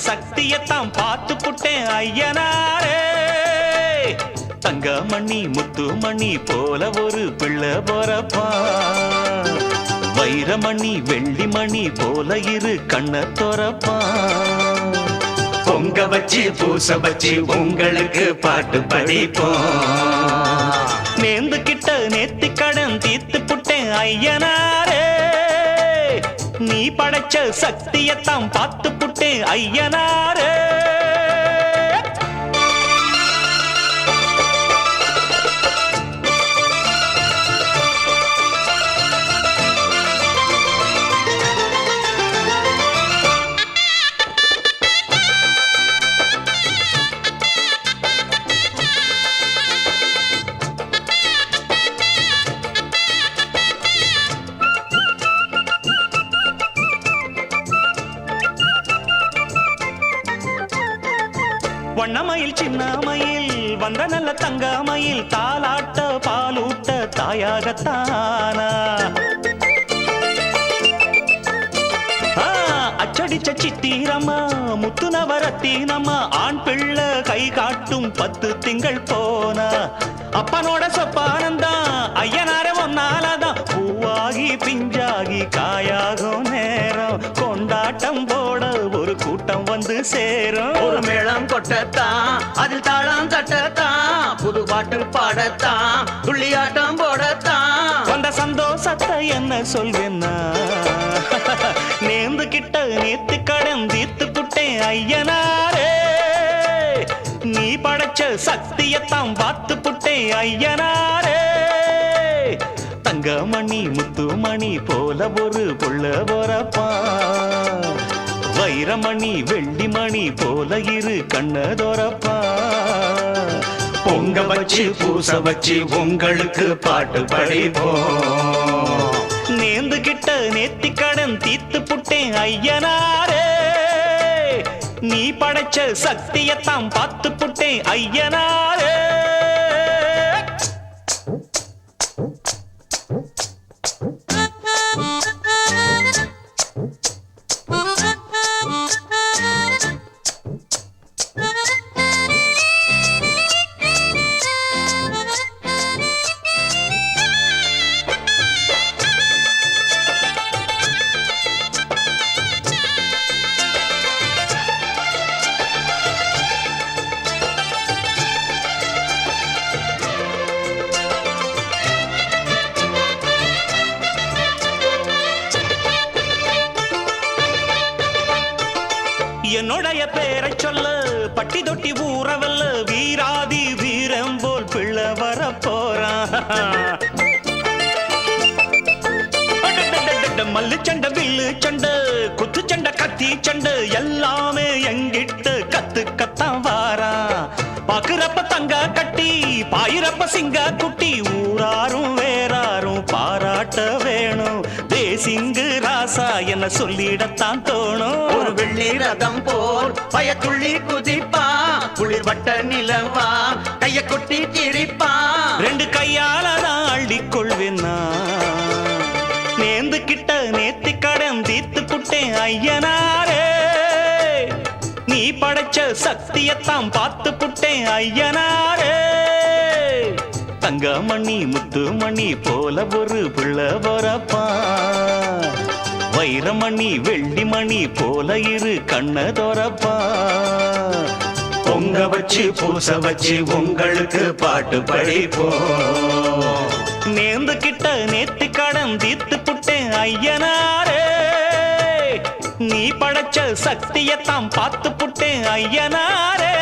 சக்தியத்தான் பார்த்து புட்டேன் ஐயனாரே. தங்கமணி முத்துமணி போல ஒரு பிள்ளை போறப்பா, வைரமணி வெள்ளிமணி போல இரு கண்ண தோறப்பா. பொங்க வச்சு பூச வச்சு உங்களுக்கு பாட்டு படிப்போம். நேர்ந்து கிட்ட நேத்தி கடன் தீர்த்து புட்டேன் ஐயனாரே. நீ படைச்ச சக்தியத்தான் பார்த்து புட்டேன் ஐயனாரே. வண்ணமயில் சின்னமயில் வந்த நல்ல தங்கமயில் தாலாட்ட பாலூட்ட தாயாகத்தானா. அச்சடிச்ச சித்திரம்மா முத்து நவரத்தினம்மா ஆண் பிள்ளை கை காட்டும் 10 திங்கள் போனா. அப்பனோட சொப்பானந்தான் ஐயனார ஒன்னாலதான் பூவாகி பிஞ்சாகி காயாகும் நேரம். கொண்டாட்டம் போட ஒரு கூட்டம் வந்து சேரும். ஒரு மேளம் கொட்டத்தான் அதில் தாளம் தட்டத்தான், புது பாட்டு பாடத்தான் துள்ளியாட்டம் போடத்தான். வந்த சந்தோஷத்தை என்ன சொல்வேன்னா, நேர்ந்து கிட்ட நேத்து கடன் தீர்த்து புட்டேன் ஐயனாரே. நீ படைச்ச சக்தியத்தான் பார்த்து புட்டேன் ஐயனாரே. தங்கமணி முத்துமணி போல ஒரு புள்ள போறப்பா, வைரமணி வெள்ளிமணி போல இரு கண்ணதோரப்பா. பொங்க வச்சு பூச வச்சு உங்களுக்கு பாட்டு படிப்போம். நேர்ந்து கிட்ட நேத்தி கடன் தீர்த்து புட்டேன் ஐயனாரே. நீ படைச்ச சக்தியத்தான் பார்த்து புட்டேன் ஐயனாரே. என்னுடைய பேரை சொல்ல பட்டி தொட்டி ஊறவல்ல, வீராதி வீரம் போல் பிள்ளை வர போறான். மல்லு சண்டை வில்லு சண்டை குத்து சண்டை கத்தி சண்டை எல்லாமே எங்கிட்ட கத்துக்கத்தான் வாரா. பாக்குறப்ப தங்க கட்டி பாயிரப்ப சிங்க குட்டி, ஊராரும் வேறாரும் பாராட்ட வேணும். தேசிங்கு ராசா என்ன சொல்லிடத்தான் தோணும். ஒரு வெள்ளி ரதம் போல் பயத்துள்ளி குதிப்பா, குளிர் வட்ட நிலவா கைய கொட்டி திரிப்பா. 2 கையால தான் அள்ளிக்கொள்வேன்னா, நேர்ந்து கிட்ட நேத்தி கடன் தீர்த்து புட்டேன் ஐயனாரே. நீ படைச்ச சக்தியத்தான் பார்த்து புட்டேன் ஐயனாரே. தங்கமணி முத்துமணி போல ஒரு பிள்ளை போறப்பா, வைரமணி வெள்ளிமணி போல இரு கண்ணதோரப்பா. பொங்க வச்சு பூச வச்சு உங்களுக்கு பாட்டு படிப்போம். நேர்ந்து கிட்ட நேத்தி கடன் தீர்த்து புட்டேன் ஐயனாரே. நீ படைச்ச சக்தியத்தான் பார்த்து புட்டேன் ஐயனாரே.